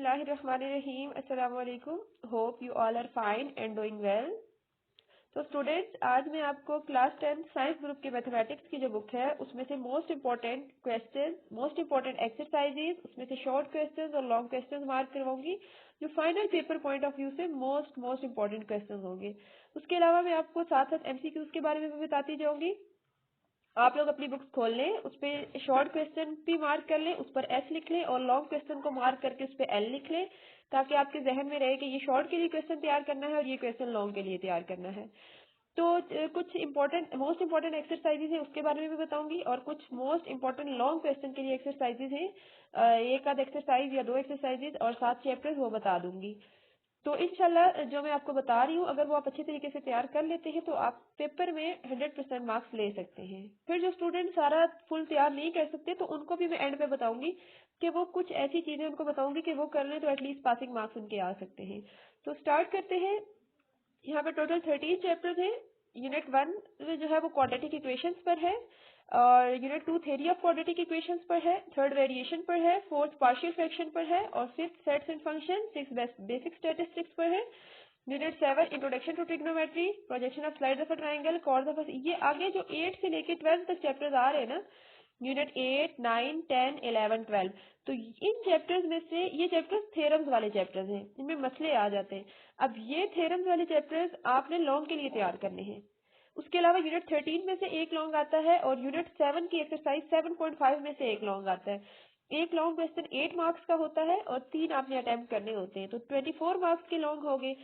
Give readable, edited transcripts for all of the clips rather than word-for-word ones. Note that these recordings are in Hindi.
बिस्मिल्लाहिर्रहमानिर्रहीम। अस्सलाम वालेकुम। Hope you all are fine and doing well. तो स्टूडेंट्स, आज मैं आपको क्लास 10 साइंस ग्रुप की मैथमेटिक्स की जो बुक है उसमें से most important question, most important exercises, उसमें से शॉर्ट क्वेश्चंस और लॉन्ग क्वेश्चंस मार्क करवाऊंगी जो final paper point of view से मोस्ट इंपॉर्टेंट क्वेश्चंस होंगे। उसके अलावा मैं आपको साथ साथ एमसीक्यूज के बारे में भी बताती जाऊंगी। आप लोग अपनी बुक्स खोल लें, उस पर शॉर्ट क्वेश्चन भी मार्क कर लें, उस पर एस लिख लें और लॉन्ग क्वेश्चन को मार्क करके उस पर एल लिख लें, ताकि आपके जहन में रहे कि ये शॉर्ट के लिए क्वेश्चन तैयार करना है और ये क्वेश्चन लॉन्ग के लिए तैयार करना है। तो कुछ मोस्ट इंपॉर्टेंट एक्सरसाइजेज है उसके बारे में भी बताऊंगी और कुछ मोस्ट इंपॉर्टेंट लॉन्ग क्वेश्चन के लिए एक्सरसाइजेज हैं, एक आध एक्सरसाइज या दो एक्सरसाइजेज और 7 चैप्टर्स वो बता दूंगी। तो इंशाल्लाह जो मैं आपको बता रही हूँ अगर वो आप अच्छे तरीके से तैयार कर लेते हैं तो आप पेपर में 100% मार्क्स ले सकते हैं। फिर जो स्टूडेंट सारा फुल तैयार नहीं कर सकते तो उनको भी मैं एंड पे बताऊंगी कि वो कुछ ऐसी चीजें उनको बताऊंगी कि वो कर लें तो एटलीस्ट पासिंग मार्क्स उनके आ सकते हैं। तो स्टार्ट करते हैं। यहाँ पे टोटल 13 चैप्टर्स हैं। यूनिट 1 जो है वो क्वाड्रेटिक इक्वेशंस पर है और unit 2 theory of quadratic equations पर है, थर्ड वेरिएशन पर है, फोर्थ पार्शियल फ्रैक्शन पर है और fifth sets and function, six basic statistics पर है। Unit 7 introduction to trigonometry, projection of sides of a triangle, chords of ये आगे जो 8 से लेके 12 तक चैप्टर्स आ रहे हैं ना, यूनिट 8, 9, 10, 11, 12, तो इन चैप्टर्स में से ये चैप्टर्स थ्योरम्स वाले चैप्टर्स हैं, इनमें मसले आ जाते हैं। अब ये थ्योरम्स वाले चैप्टर्स आपने लॉन्ग के लिए तैयार करने हैं। उसके अलावा यूनिट 13 में से एक लॉन्ग आता है और यूनिट 7 की एक्सरसाइज 7.5 में से एक लॉन्ग आता है। एक लॉन्ग क्वेश्चन 8 मार्क्स का होता है और 3 आपने अटेम्प्ट करने होते हैं, तो 24 मार्क्स के लॉन्ग हो गए।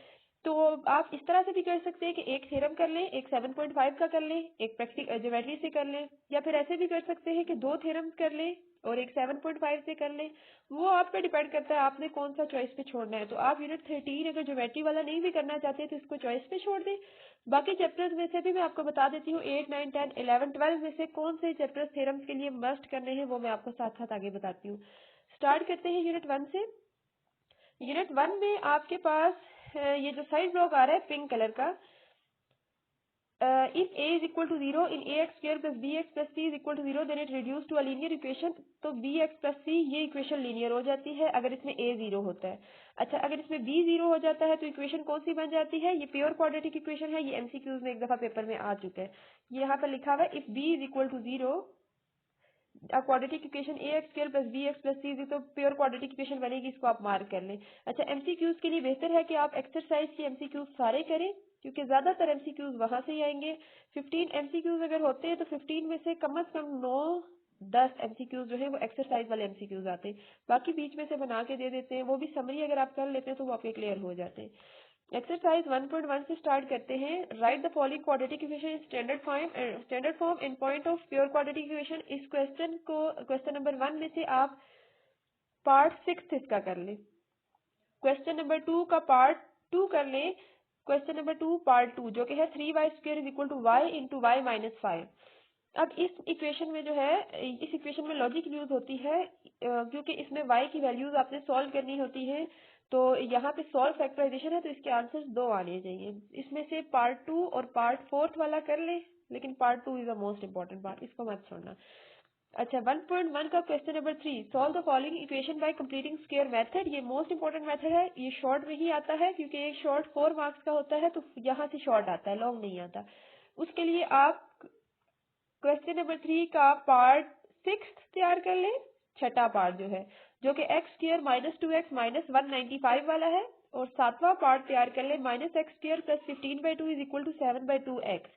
तो आप इस तरह से भी कर सकते हैं कि एक थ्योरम कर लें, एक 7.5 का कर लें, एक प्रैक्टिकल ज्योमेट्री से कर लें, या फिर ऐसे भी कर सकते हैं कि दो थ्योरम्स कर लें और एक 7.5 से कर लें। वो आप पे डिपेंड करता है आपने कौन सा चॉइस पे छोड़ना है। तो आप यूनिट 13 अगर ज्योमेट्री वाला नहीं भी करना चाहते तो इसको चॉइस पे छोड़ दें। बाकी चैप्टर्स में से भी मैं आपको बता देती हूँ 8, 9, 10, 11, 12 में से कौन से चैप्टर्स थ्योरम्स के लिए मस्ट करने हैं वो मैं आपको साथ साथ आगे बताती हूँ। स्टार्ट करते हैं यूनिट 1 से। यूनिट 1 में आपके पास ये जो साइड ब्लॉक आ रहा है पिंक कलर का, if a is equal to 0 in ax square plus bx plus c is equal to 0 then it reduced to a linear equation। तो bx plus c ये इक्वेशन लीनियर हो जाती है अगर इसमें a 0 होता है। अच्छा, अगर इसमें b 0 हो जाता है तो इक्वेशन कौन सी बन जाती है? ये प्योर क्वाड्रेटिक इक्वेशन है। ये एमसीक्यूज में एक दफा पेपर में आ चुका है। ये यहाँ पर लिखा हुआ है if b is equal to 0 quadratic equation a x square plus b x plus c, तो प्योर क्वाड्रेटिक इक्वेशन बनेगी, इसको आप मार्क कर लें। अच्छा, एमसीक्यूज के लिए बेहतर है कि आप एक्सरसाइज के एमसीक्यूज सारे करें क्योंकि ज्यादातर एमसीक्यूज वहां से ही आएंगे। 15 एमसीक्यूज अगर होते हैं तो 15 में से कम 9-10 एमसीक्यूज जो है वो एक्सरसाइज वाले एमसीक्यूज आते हैं, बाकी बीच में से बना के दे देते हैं। वो भी समरी अगर आप कर लेते हैं तो वो आपके क्लियर हो जाते हैं। एक्सरसाइज 1.1 से स्टार्ट करते हैं। Right the following quadratic equation in standard form in point of pure quadratic equation. इस क्वेश्चन को क्वेश्चन नंबर 1 में से आप पार्ट 6 इसका कर लें। क्वेश्चन नंबर 2 का पार्ट 2 कर लें। क्वेश्चन नंबर 2 पार्ट 2 जो कि है 3y square is equal to y into y minus 5। अब इस इक्वेशन में जो है, इस इक्वेशन में लॉजिक यूज होती है क्योंकि इसमें y की वैल्यूज आपने सॉल्व करनी होती है। तो यहाँ पे सॉल्व फैक्टराइजेशन है तो इसके आंसर्स 2 आने चाहिए। इसमें से पार्ट 2 और पार्ट 4 वाला कर ले, लेकिन part 2 is the most important part, इसको मत छोड़ना। अच्छा, 1.1 का question number 3, solve the following equation by completing square method. ये मोस्ट इंपॉर्टेंट मेथड है। ये शॉर्ट में ही आता है क्योंकि ये शॉर्ट 4 मार्क्स का होता है, तो यहाँ से शॉर्ट आता है, लॉन्ग नहीं आता। उसके लिए आप क्वेश्चन नंबर 3 का पार्ट 6 तैयार कर लें, छठा पार्ट जो है, जो कि x square minus 2x minus 195 वाला है, और सातवां पार्ट तैयार कर लें minus x square plus 15/2 is equal to 7/2x।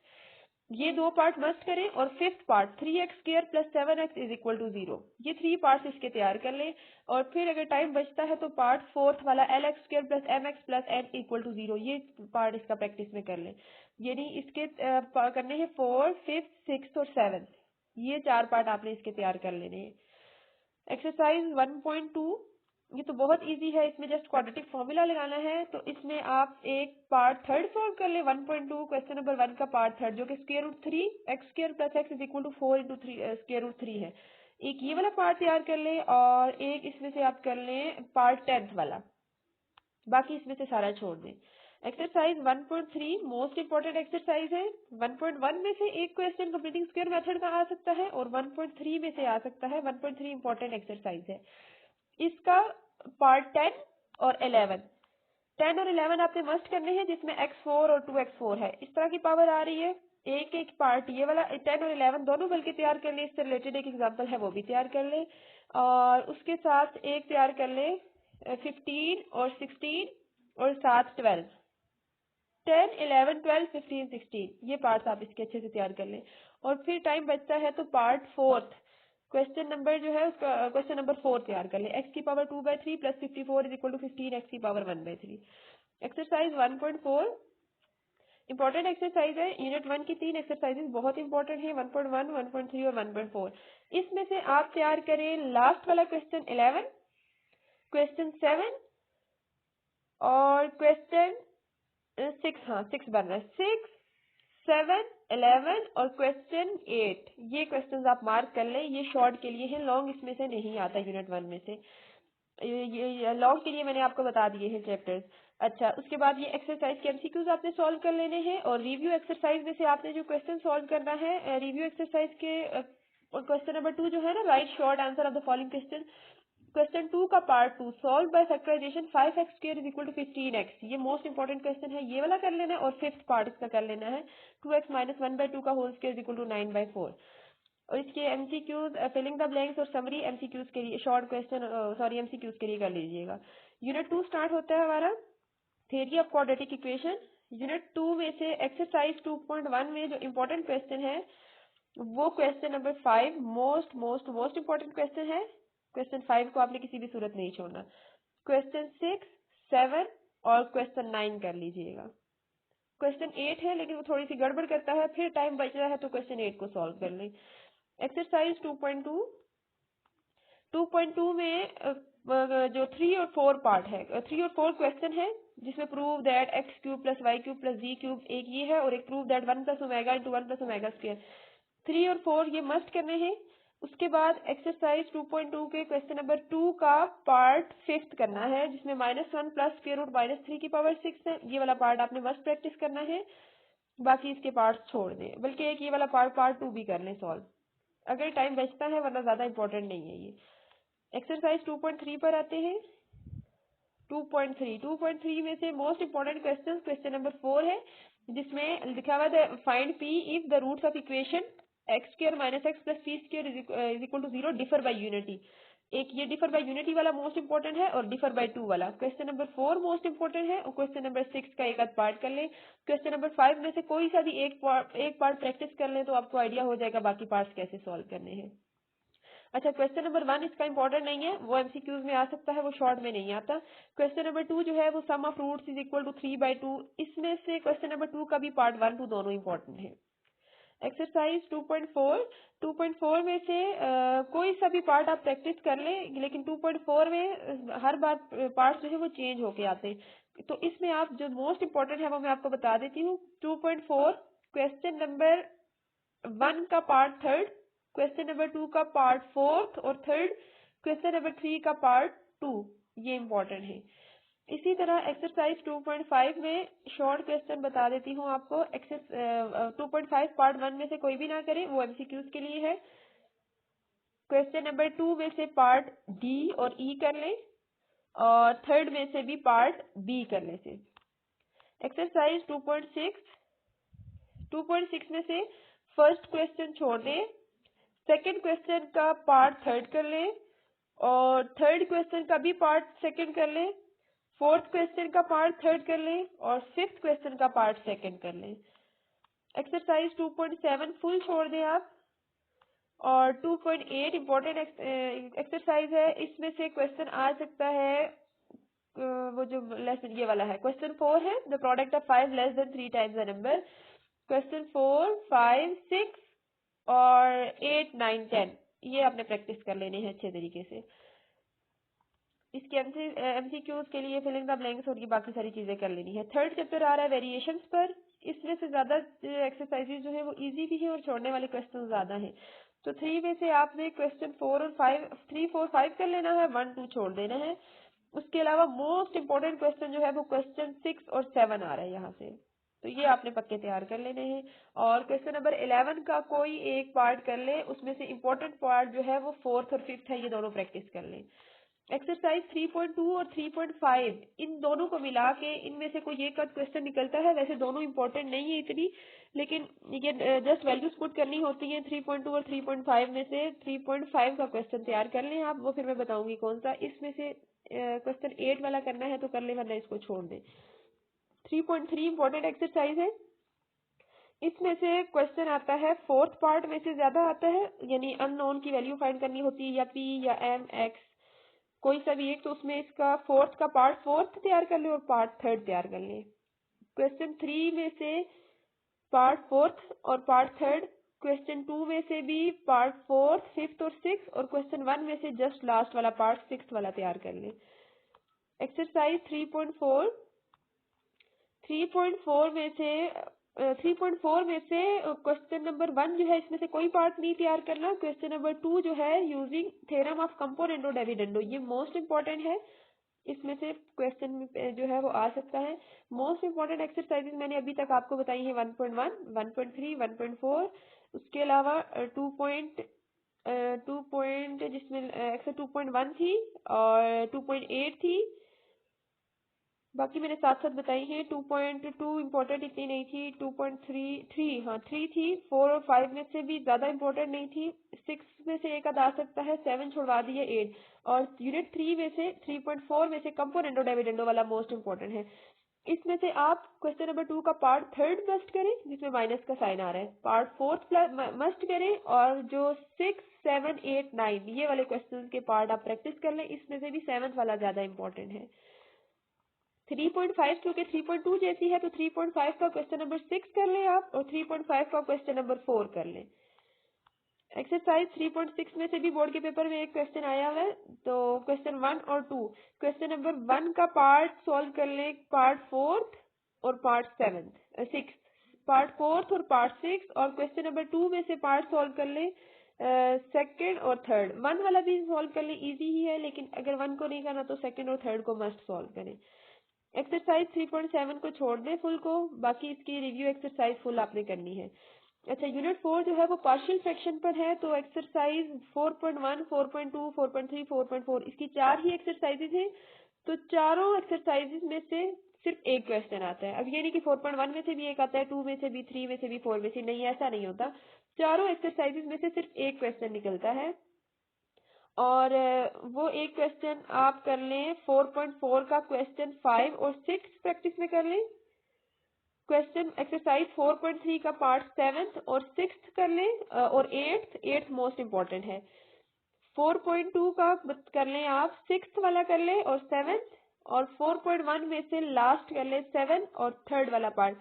ये दो पार्ट मस्ट करें। और fifth part 3x² plus 7x is equal to 0। ये 3 पार्ट्स इसके तैयार कर लें। और फिर अगर टाइम बचता है तो पार्ट 4 वाला lx² plus mx plus n equal to 0, ये पार्ट इसका प्रैक्टिस में कर लें। यानी इसके करने हैं 4, 5, 6 और 7, ये 4 पार्ट आपने इसके तैयार कर लेने हैं। एक्सरसाइज 1.2, ये तो बहुत इजी है, इसमें जस्ट क्वाड्रेटिक फॉर्मूला लगाना है। तो इसमें आप एक पार्ट थर्ड सॉल्व कर ले। 1.2 क्वेश्चन नंबर 1 का पार्ट थर्ड, जो कि square root 3 x square plus x is equal to 4 into square root 3 है। एक ये वाला पार्ट तैयार कर ले और एक इसमें से आप कर लें पार्ट 10th वाला, बाकी इसमें से सारा छोड़ दें। एक्सरसाइज 1.3 मोस्ट इंपॉर्टेंट एक्सरसाइज है। 1.1 में से एक क्वेश्चन कंप्लीटिंग स्क्वायर मेथड का आ सकता है और 1.3 में से आ सकता है। 1.3 इंपॉर्टेंट एक्सरसाइज है। इसका पार्ट 10 और 11। 10 और 11 आपने मस्ट करने हैं जिसमें x4 और 2x4 है। इस तरह की पावर आ रही है। एक एक पार्ट ये वाला 10 और 11 दोनों बल्कि तैयार कर ले, इससे रिलेटेड एक एग्जांपल है वो भी तैयार कर ले, और उसके साथ एक तैयार कर ले 15 और 16 और साथ 12। 10, 11, 12, 15, 16 ये पार्ट्स आप इसके अच्छे से तैयार कर लें। और फिर टाइम बचता है तो पार्ट फोर्थ क्वेश्चन नंबर जो है उसका क्वेश्चन नंबर 4 तैयार कर ले। x की power 2/3 plus 54 is equal to 15 x की पावर 1/3। एक्सरसाइज 1.4 इंपॉर्टेंट एक्सरसाइज है। यूनिट 1 की 3 एक्सरसाइजेज बहुत इंपॉर्टेंट है, 1.1, 1.3 और 1.4। इसमें से आप तैयार करें लास्ट वाला क्वेश्चन 11, क्वेश्चन 7 और क्वेश्चन 6। हाँ 6 बन रहा है। 6, 7, 11 और क्वेश्चन 8 ये क्वेश्चंस आप मार्क कर लें। ये शॉर्ट के लिए है, लॉन्ग इसमें से नहीं आता यूनिट 1 में से। ये लॉन्ग के लिए मैंने आपको बता दिए हैं चैप्टर्स। अच्छा, उसके बाद ये एक्सरसाइज के एमसीक्यूज आपने सॉल्व कर लेने हैं, और रिव्यू एक्सरसाइज में से आपने जो क्वेश्चन सॉल्व करना है रिव्यू एक्सरसाइज के क्वेश्चन नंबर 2 जो है ना, write short answer of the following question. Question 2 का part 2 solve by factorization 5x square is equal to 15x। ये मोस्ट इंपॉर्टेंट क्वेश्चन है, ये वाला कर लेना है। और फिफ्थ पार्ट इसका कर लेना है 2x माइनस 1/2 का whole square is equal to 9/4। और इसके एमसीक्यूज फिलिंग द ब्लैंक्स और समरी एमसीक्यूज के लिए शॉर्ट क्वेश्चन सॉरी एमसीक्यूज के लिए कर लीजिएगा। यूनिट 2 स्टार्ट होता है हमारा theory of quadratic equation. Unit 2 में से एक्सरसाइज 2.1 में जो इम्पोर्टेंट क्वेश्चन है वो question number 5 most most most important question है। क्वेश्चन 5 को आपने किसी भी सूरत नहीं छोड़ना। क्वेश्चन 6, 7 और क्वेश्चन 9 कर लीजिएगा। क्वेश्चन 8 है लेकिन वो थोड़ी सी गड़बड़ करता है, फिर टाइम बच रहा है तो क्वेश्चन 8 को सॉल्व कर लें। एक्सरसाइज 2.2 में जो 3 और 4 पार्ट है, 3 और 4 क्वेश्चन है जिसमें prove that x cube plus y cube plus z cube एक ये है, और एक prove that 1 plus omega into 1 plus omega square. 3 और 4 ये मस्ट करने हैं। उसके बाद एक्सरसाइज 2.2 के क्वेश्चन नंबर 2 का पार्ट 5 करना है जिसमें -1 प्लस स्क्वायर रूट -3 की पावर 6 है। ये वाला पार्ट आपने मस्ट प्रैक्टिस करना है, बाकी इसके पार्ट्स छोड़ दें, बल्कि एक ये वाला पार्ट 2 भी कर लें सॉल्व अगर टाइम बचता है, वरना ज्यादा इंपॉर्टेंट नहीं है ये। एक्सरसाइज 2.3 पर आते हैं। 2.3 में से मोस्ट इंपॉर्टेंट क्वेश्चन नंबर 4 है जिसमें लिखा हुआ है find p if the roots of equation x square minus x plus p square is equal to 0 differ by unity. एक ये डिफर बाय यूनिटी वाला मोस्ट इंपॉर्टेंट है, और डिफर बाय 2 वाला क्वेश्चन नंबर 4 मोस्ट इंपॉर्टेंट है, और क्वेश्चन नंबर 6 का एक आध पार्ट कर लें। क्वेश्चन नंबर 5 में से कोई सा भी एक पार्ट प्रैक्टिस कर लें तो आपको आइडिया हो जाएगा बाकी पार्ट्स कैसे सॉल्व करने हैं। अच्छा, क्वेश्चन नंबर 1 इसका इंपॉर्टेंट नहीं है, वो एमसीक्यूज में आ सकता है, वो शॉर्ट में नहीं आता। क्वेश्चन नंबर 2 जो है वो sum of roots is equal to 3/2। इसमें से क्वेश्चन नंबर 2 का भी पार्ट 1, 2 दोनों इंपॉर्टेंट है। एक्सरसाइज 2.4 में से कोई सा भी पार्ट आप प्रैक्टिस कर लें, लेकिन 2.4 में हर बार पार्ट जो है वो चेंज होके आते हैं, तो इसमें आप जो मोस्ट इंपॉर्टेंट है वो मैं आपको बता देती हूँ। 2.4 क्वेश्चन नंबर 1 का पार्ट 3rd, क्वेश्चन नंबर 2 का पार्ट 4th और 3rd, क्वेश्चन नंबर 3 का पार्ट 2 ये इंपॉर्टेंट है। इसी तरह एक्सरसाइज 2.5 में शॉर्ट क्वेश्चन बता देती हूँ आपको। 2.5 पार्ट 1 में से कोई भी ना करें, वो एमसीक्यूज के लिए है। क्वेश्चन नंबर 2 में से पार्ट डी और ई कर लें, और 3rd में से भी पार्ट बी करने से। एक्सरसाइज 2.6 में से फर्स्ट क्वेश्चन छोड़ दें, सेकंड क्वेश्चन का पार्ट 3rd कर लें, और 3rd क्वेश्चन का भी पार्ट 2nd कर लें, 4th क्वेश्चन का पार्ट 3rd कर लें, और 5th क्वेश्चन का पार्ट 2nd कर लें। एक्सरसाइज 2.7 फुल छोड़ दें आप, और 2.8 इम्पोर्टेंट एक्सरसाइज है। इसमें से क्वेश्चन आ सकता है वो जो लेसन ये वाला है, क्वेश्चन 4 है the product of 5 less than 3 times the number. Question 4, 5, 6 और 8, 9, 10 ये आपने प्रैक्टिस कर लेने हैं अच्छे तरीके से। इसके एमसीक्यूज के लिए फिलिंग द ब्लैंक्स और ये बाकी सारी चीजें कर लेनी है। 3rd चैप्टर आ रहा है वेरिएशंस पर। इसमें से ज्यादा एक्सरसाइजेज जो है वो इजी भी है और छोड़ने वाले क्वेश्चन ज्यादा हैं। तो 3 में से आपने क्वेश्चन 4 और 5 3, 4, 5 कर लेना है, 1, 2 छोड़ देना है। उसके अलावा मोस्ट इंपॉर्टेंट क्वेश्चन जो है वो क्वेश्चन 6 और 7 आ रहा है यहाँ से, तो ये आपने पक्के तैयार कर लेने हैं। और क्वेश्चन नंबर 11 का कोई एक पार्ट कर ले, उसमें से इम्पोर्टेंट पार्ट जो है वो 4th और 5th है, ये दोनों प्रैक्टिस कर लें। एक्सरसाइज 3.2 और 3.5 इन दोनों को मिला के इनमें से कोई एक क्वेश्चन निकलता है। वैसे दोनों इंपॉर्टेंट नहीं है इतनी, लेकिन ये जस्ट वैल्यूज पुट करनी होती है 3.2 और 3.5 में से 3.5 का क्वेश्चन तैयार कर लें आप, वो फिर मैं बताऊंगी कौन सा। इसमें से क्वेश्चन 8 वाला करना है तो कर ले, वरना इसको छोड़ दें। 3.3 इंपॉर्टेंट एक्सरसाइज है। इसमें से क्वेश्चन आता है फोर्थ पार्ट में से ज्यादा आता है, यानी अननोन की वैल्यू फाइंड करनी होती है, या पी या एम एक्स कोई सा भी एक, तो उसमें इसका फोर्थ का पार्ट फोर्थ तैयार कर ले और पार्ट थर्ड तैयार कर ले। क्वेश्चन 3 में से पार्ट फोर्थ और पार्ट थर्ड, क्वेश्चन 2 में से भी पार्ट फोर्थ फिफ्थ और सिक्स, और क्वेश्चन 1 में से जस्ट लास्ट वाला पार्ट सिक्स वाला तैयार कर ले। एक्सरसाइज 3.4 3.4 में से 3.4 में से क्वेश्चन नंबर 1 जो है इसमें से कोई पार्ट नहीं तैयार करना। क्वेश्चन नंबर 2 जो है using theorem of componendo dividendo, ये मोस्ट इंपॉर्टेंट है। इसमें से क्वेश्चन जो है वो आ सकता है। मोस्ट इंपॉर्टेंट एक्सरसाइजेज मैंने अभी तक आपको बताई है 1.1, 1.3, 1.4, उसके अलावा 2 पॉइंट जिसमें एक्सर 2.1 थी और 2.8 थी, बाकी मैंने साथ साथ बताई है। 2.2 इम्पोर्टेंट इतनी नहीं थी, 2.3 हाँ 3 थी, 4 और 5 में से भी ज्यादा इम्पोर्टेंट नहीं थी, 6 में से एक आध आ सकता है, 7 छुड़वा दिए, 8, और यूनिट 3 में से 3.4 में से कंपोनेंडो डिविडेंडो वाला मोस्ट इम्पोर्टेंट है। इसमें से आप क्वेश्चन नंबर 2 का पार्ट थर्ड मस्ट करें जिसमें माइनस का साइन आ रहा है, पार्ट फोर्थ मस्ट करें, और जो 6, 7, 8, 9 ये वाले क्वेश्चन के पार्ट आप प्रैक्टिस कर लें। इसमें से भी सेवंथ वाला ज्यादा इंपॉर्टेंट है। 3.5 क्योंकि 3.2 जैसी है तो 3.5 का क्वेश्चन नंबर 6 कर लें आप, और 3.5 का क्वेश्चन नंबर 4 कर लें। एक्सरसाइज 3.6 में से भी बोर्ड के पेपर में एक क्वेश्चन आया हुआ है, तो क्वेश्चन 1 और 2, क्वेश्चन नंबर 1 का पार्ट सॉल्व कर लें, पार्ट फोर्थ और पार्ट सिक्स, पार्ट फोर्थ और पार्ट सिक्स, और क्वेश्चन नंबर 2 में से पार्ट सॉल्व कर लें सेकंड और थर्ड। 1 वाला भी सॉल्व कर लें, इजी ही है, लेकिन अगर 1 को नहीं करना तो सेकंड और थर्ड को मस्ट सॉल्व करें। एक्सरसाइज 3.7 को छोड़ दें फुल को, बाकी इसकी रिव्यू एक्सरसाइज फुल आपने करनी है। अच्छा, यूनिट 4 जो है वो पार्शियल फ्रैक्शन पर है, तो एक्सरसाइज 4.1, 4.2, 4.3, 4.4 इसकी 4 ही एक्सरसाइजेज हैं, तो चारों एक्सरसाइजेज में से सिर्फ एक क्वेश्चन आता है। अब ये नहीं कि 4.1 में से भी एक आता है, 2 में से भी, 3 में से भी, 4 में से नहीं, ऐसा नहीं होता। चारों एक्सरसाइजेज में से सिर्फ एक क्वेश्चन निकलता है, और वो एक क्वेश्चन आप कर लें 4.4 का क्वेश्चन 5 और 6 प्रैक्टिस में कर लें। क्वेश्चन एक्सरसाइज 4.3 का पार्ट 7th और 6th कर लें, और 8th मोस्ट इम्पोर्टेंट है। 4.2 का कर लें आप, 6th वाला कर लें और 7th, और 4.1 में से लास्ट कर लें 7 और थर्ड वाला पार्ट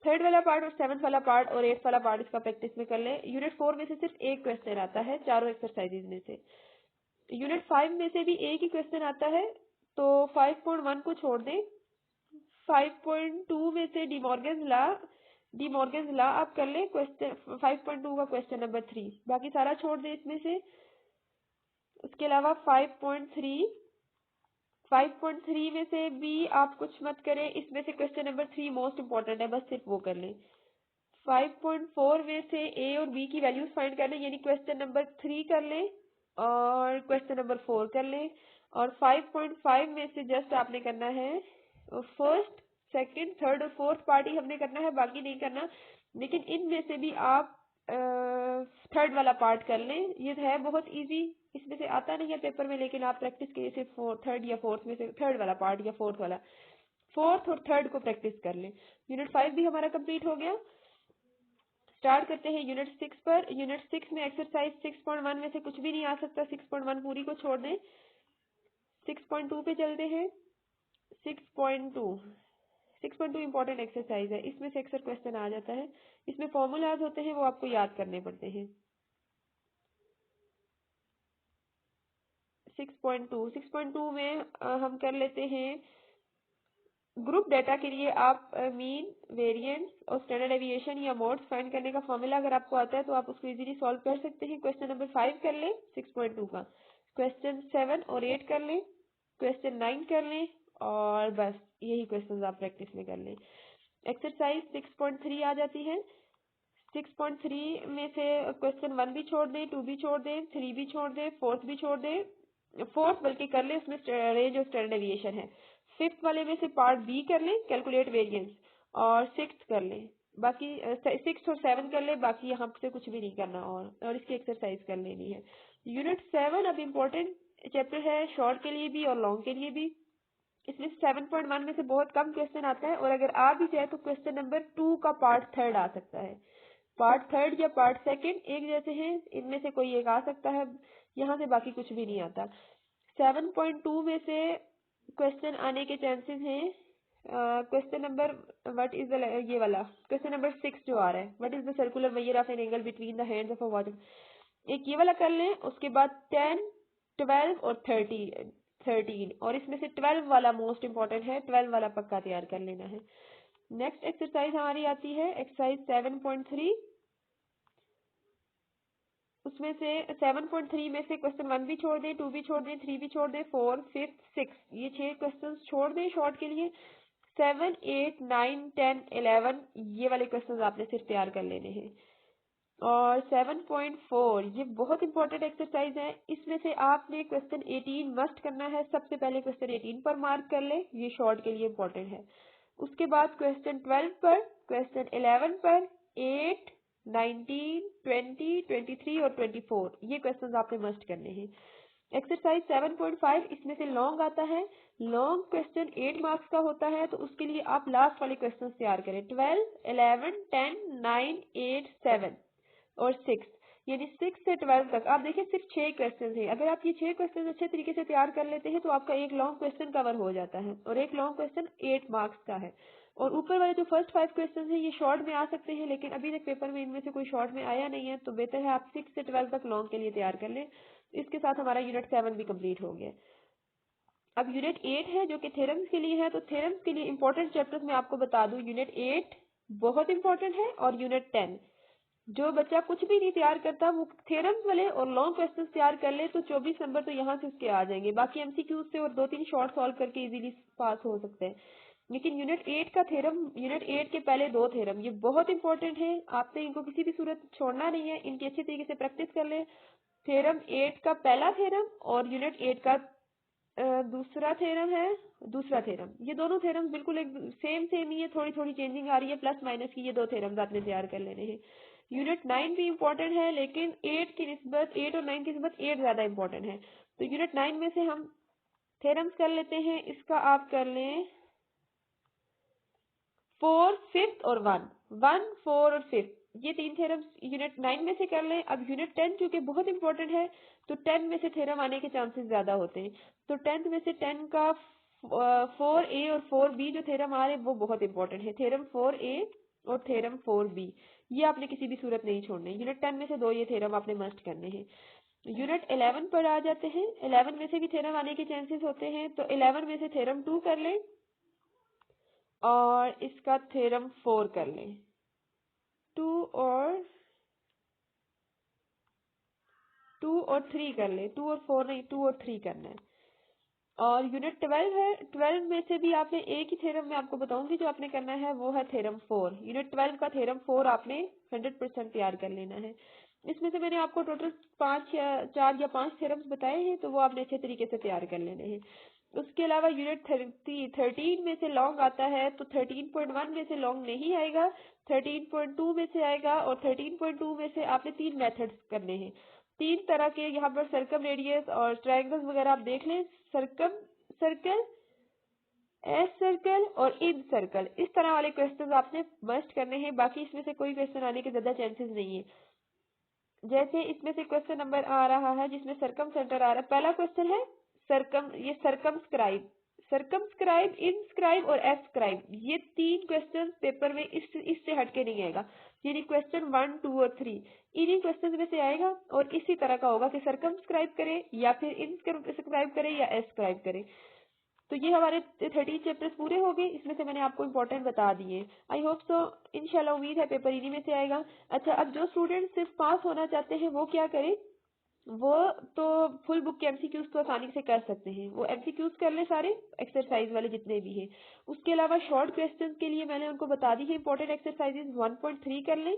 और 7th वाला पार्ट और 8th वाला पार्ट इसका प्रैक्टिस में कर लें। यूनिट 4 में से सिर्फ एक क्वेश्चन आता है चारों एक्सरसाइजेज में से। यूनिट 5 में से भी एक ही क्वेश्चन आता है, तो 5.1 को छोड़ दें। 5.2 में से डिमॉर्गन्स लॉ आप कर लें, क्वेश्चन 5.2 का क्वेश्चन नंबर 3, बाकी सारा छोड़ दें इसमें से। उसके अलावा 5.3 में से भी आप कुछ मत करें, इसमें से क्वेश्चन नंबर 3 मोस्ट इम्पोर्टेंट है, बस सिर्फ वो कर लें। 5.4 में से ए और बी की वैल्यूज फाइंड कर लें, यानी क्वेश्चन नंबर 3 कर लें और क्वेश्चन नंबर 4 कर लें। और 5.5 में से जस्ट आपने करना है फर्स्ट, सेकंड, थर्ड और फोर्थ पार्ट ही हमने करना है, बाकी नहीं करना। लेकिन इनमें से भी आप थर्ड वाला पार्ट कर लें, ये है बहुत इजी, इसमें से आता नहीं है पेपर में, लेकिन आप प्रैक्टिस के सिर्फ थर्ड या फोर्थ में से थर्ड वाला पार्ट या फोर्थ और थर्ड को प्रैक्टिस कर लें। यूनिट 5 भी हमारा कंप्लीट हो गया। स्टार्ट करते हैं यूनिट 6 पर। यूनिट 6 में एक्सरसाइज 6.1 में से कुछ भी नहीं आ सकता, 6.1 पूरी को छोड़ दें। 6.2 पे चलते हैं। 6.2 इंपॉर्टेंट एक्सरसाइज है, इसमें से अक्सर क्वेश्चन आ जाता है, इसमें फॉर्मूलाज होते हैं वो आपको याद करने पड़ते हैं। 6.2 में हम कर लेते हैं ग्रुप डेटा के लिए आप मीन, वेरिएंस और स्टैंडर्ड डेविएशन या मोड्स फाइंड करने का फॉर्मूला अगर आपको आता है तो आप उसको इजीली सॉल्व कर सकते हैं। क्वेश्चन नंबर 5 कर लें 6.2 का, क्वेश्चन 7 और 8 कर लें, क्वेश्चन 9 कर लें, और बस यही क्वेश्चन आप प्रैक्टिस में कर लें। एक्सरसाइज 6.3 आ जाती है। 6.3 में से क्वेश्चन 1 भी छोड़ दें, 2 भी छोड़ दें, 3 भी छोड़ दें, 4th भी छोड़ दें, फोर्थ बल्कि कर ले, उसमें रेंज ऑफ स्टैंडर्ड डेविएशन है। फिफ्थ वाले में से पार्ट बी कर लें, कैलकुलेट वेरिएंस, और सिक्स्थ कर लें, बाकी सिक्स और सेवन कर ले, बाकी यहाँ से कुछ भी नहीं करना, और इसकी एक्सरसाइज कर लेनी है। यूनिट 7 अब इम्पोर्टेंट चैप्टर है, शॉर्ट के लिए भी और लॉन्ग के लिए भी। इसमें 7.1 में से बहुत कम क्वेश्चन आता है, और अगर आ भी जाए तो क्वेश्चन नंबर 2 का पार्ट थर्ड आ सकता है। पार्ट थर्ड या पार्ट सेकंड एक जैसे हैं, इनमें से कोई एक आ सकता है, यहाँ से बाकी कुछ भी नहीं आता। 7.2 में से क्वेश्चन आने के चांसेस हैं। Question number what is the, ये वाला क्वेश्चन नंबर 6 जो आ रहा है, what is the circular measure of an angle between the hands of a water, एक ये वाला कर लें। उसके बाद 10, 12 और 13, और इसमें से 12 वाला मोस्ट इम्पोर्टेंट है, 12 वाला पक्का तैयार कर लेना है। नेक्स्ट एक्सरसाइज हमारी आती है एक्सरसाइज 7.3। उसमें से 7.3 में से क्वेश्चन 1 भी छोड़ दें, 2 भी छोड़ दें, 3 भी छोड़ दें, 4, 5, 6, ये 6 क्वेश्चन छोड़ दें शॉर्ट के लिए। 7, 8, 9, 10, 11 ये वाले क्वेश्चन आपने सिर्फ तैयार कर लेने हैं। और 7.4 ये बहुत इंपॉर्टेंट एक्सरसाइज है, इसमें से आपने क्वेश्चन 18 मस्ट करना है। सबसे पहले क्वेश्चन 18 पर मार्क कर ले, ये शॉर्ट के लिए इंपॉर्टेंट है। उसके बाद क्वेश्चन 12 पर, क्वेश्चन 11 पर, 8, 19, 20, 23 और 24 ये क्वेश्चंस आपने मस्ट करने हैं। एक्सरसाइज 7.5 इसमें से लॉन्ग आता है। लॉन्ग क्वेश्चन 8 मार्क्स का होता है, तो उसके लिए आप लास्ट वाले क्वेश्चंस तैयार करें। 12, 11, 10, 9, 8, 7 और 6, यानी 6 से 12 तक आप देखिए सिर्फ 6 क्वेश्चन हैं। अगर आप ये 6 क्वेश्चन अच्छे तरीके से तैयार कर लेते हैं तो आपका एक लॉन्ग क्वेश्चन कवर हो जाता है, और एक लॉन्ग क्वेश्चन 8 मार्क्स का है। और ऊपर वाले जो फर्स्ट 5 क्वेश्चन हैं ये शॉर्ट में आ सकते हैं, लेकिन अभी तक पेपर में इनमें से कोई शॉर्ट में आया नहीं है, तो बेहतर है आप 6 से 12 तक लॉन्ग के लिए तैयार कर लें। इसके साथ हमारा यूनिट 7 भी कंप्लीट हो गया। अब यूनिट 8 है जो कि थ्योरम्स के लिए है, तो थ्योरम्स के लिए इंपॉर्टेंट चैप्टर्स मैं आपको बता दूं, यूनिट 8 बहुत इंपॉर्टेंट है, और यूनिट 10। जो बच्चा कुछ भी नहीं तैयार करता वो थ्योरम्स वाले और लॉन्ग क्वेश्चंस तैयार कर ले तो 24 नंबर तो यहाँ से उसके आ जाएंगे, बाकी एमसीक्यूज से और 2-3 शॉर्ट सॉल्व करके इजीली पास हो सकते हैं। लेकिन यूनिट 8 का थ्योरम, यूनिट 8 के पहले 2 थ्योरम ये बहुत इंपॉर्टेंट है, आपने इनको किसी भी सूरत छोड़ना नहीं है, इनकी अच्छी तरीके से प्रैक्टिस कर ले। थ्योरम 8 का पहला थ्योरम और यूनिट 8 का दूसरा थ्योरम है, दूसरा थ्योरम, ये दोनों थ्योरम्स बिल्कुल एक सेम ही है, थोड़ी थोड़ी चेंजिंग आ रही है, प्लस माइनस की, ये 2 थ्योरम्स आपने तैयार कर लेने हैं। यूनिट 9 भी इम्पोर्टेंट है, लेकिन 8 की निस्बत, 8 और 9 की निस्बत 8 ज्यादा इम्पोर्टेंट है। तो यूनिट 9 में से हम थ्योरम्स कर लेते हैं, इसका आप कर लें 4, 5 और 1, 1, 4 और 5, ये 3 थ्योरम्स यूनिट 9 में से कर लें। अब यूनिट 10 क्योंकि बहुत इंपॉर्टेंट है, तो 10 में से थ्योरम आने के चांसेस ज्यादा होते हैं, तो 10th में से 10 का 4A और 4B जो थ्योरम आ रहे हैं वो बहुत इंपॉर्टेंट है, थ्योरम 4A और थ्योरम 4B, ये आपने किसी भी सूरत नहीं छोड़ने। यूनिट 10 में से 2 ये थ्योरम आपने मस्ट करने हैं। यूनिट 11 पर आ जाते हैं, 11 में से भी थ्योरम आने के चांसेस होते हैं, तो 11 में से थ्योरम 2 कर लें और इसका थ्योरम 4 कर लें। 2 और 3 कर लें, 2 और 4 नहीं, 2 और 3 करना है। और यूनिट 12 है, 12 में से भी आपने एक ही थ्योरम मैं आपको बताऊंगी जो आपने करना है, वो है थ्योरम 4। यूनिट 12 का थ्योरम 4 आपने 100% तैयार कर लेना है। इसमें से मैंने आपको टोटल 4 या 5 थ्योरम्स बताए हैं, तो वो आपने अच्छे तरीके से तैयार कर लेने हैं। उसके अलावा यूनिट 13 में से लॉन्ग आता है, तो 13.1 में से लॉन्ग नहीं आएगा, 13.2 में से आएगा, और 13.2 में से आपने 3 मेथड्स करने हैं, 3 तरह के। यहाँ पर सर्कम रेडियस और ट्रायंगल्स वगैरह आप देख लें, सर्कम सर्कल, एस सर्कल और इन सर्कल, इस तरह वाले क्वेश्चंस आपने मस्ट करने हैं, बाकी इसमें से कोई क्वेश्चन आने के ज्यादा चांसेस नहीं है। जैसे इसमें से क्वेश्चन नंबर आ रहा है जिसमें सर्कम सेंटर आ रहा है, पहला क्वेश्चन है सर्कम, ये सर्कमस्क्राइब, इनस्क्राइब और एस्क्राइब, ये 3 क्वेश्चन पेपर में इससे हटके नहीं आएगा, यानी क्वेश्चन 1, 2 और 3 इन्हीं क्वेश्चन में से आएगा, और इसी तरह का होगा कि सर्कमस्क्राइब करे या फिर इनस्क्राइब करे या एस्क्राइब करे। तो ये हमारे 13 चैप्टर्स पूरे हो गए, इसमें से मैंने आपको इम्पोर्टेंट बता दिए। आई होप सो, इंशाल्लाह उम्मीद है पेपर इन्हीं में से आएगा। अच्छा, अब जो स्टूडेंट सिर्फ पास होना चाहते हैं वो क्या करें, वो तो फुल बुक के एमसीक्यूज तो आसानी से कर सकते हैं, वो एमसीक्यूज कर ले सारे एक्सरसाइज वाले जितने भी हैं। उसके अलावा शॉर्ट क्वेश्चंस के लिए मैंने उनको बता दी है इंपॉर्टेंट एक्सरसाइजेज, 1.3 कर लें,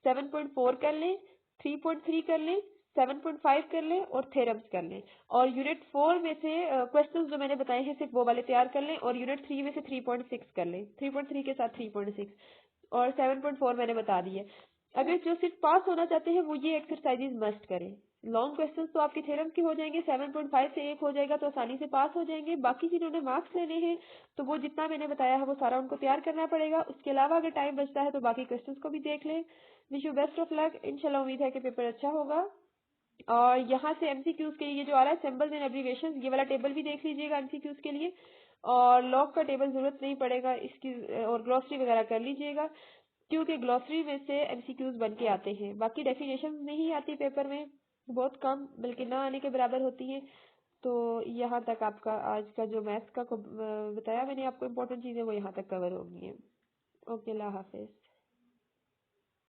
7.4 कर लें, 3.3 कर लें, 7.5 कर लें और थ्योरम्स कर लें। और यूनिट 4 में से क्वेश्चंस जो मैंने बताए हैं सिर्फ वो वाले तैयार कर लें। और यूनिट 3 में से 3.6 कर लें, 3.3 के साथ 3.6। और 7.4 मैंने बता दी है। अगर जो सिर्फ पास होना चाहते हैं वो ये एक्सरसाइजेज मस्ट करें। लॉन्ग क्वेश्चंस तो आपके थ्योरम के हो जाएंगे, 7.5 से एक हो जाएगा तो आसानी से पास हो जाएंगे। बाकी जिन्होंने मार्क्स लेने हैं तो वो जितना मैंने बताया है वो सारा उनको तैयार करना पड़ेगा। उसके अलावा अगर टाइम बचता है तो बाकी क्वेश्चंस को भी देख लें। Wish you best of luck. इंशाल्लाह उम्मीद है कि पेपर अच्छा होगा। और यहाँ से एमसीक्यूज के लिए जो आ रहा है सिंबल्स एंड एब्रिविएशंस, ये वाला टेबल भी देख लीजिएगा एमसीक्यूज के लिए। और लॉग का टेबल जरूरत नहीं पड़ेगा इसकी। और ग्लॉसरी वगैरह कर लीजिएगा क्योंकि ग्लॉसरी में से एमसीक्यूज बन के आते हैं। बाकी डेफिनेशन नहीं आती पेपर में, बहुत कम बल्कि ना आने के बराबर होती है। तो यहाँ तक आपका आज का जो मैथ्स का बताया मैंने आपको इम्पोर्टेंट चीज़ें वो यहाँ तक कवर होगी है। ओके, अल्लाह हाफिज।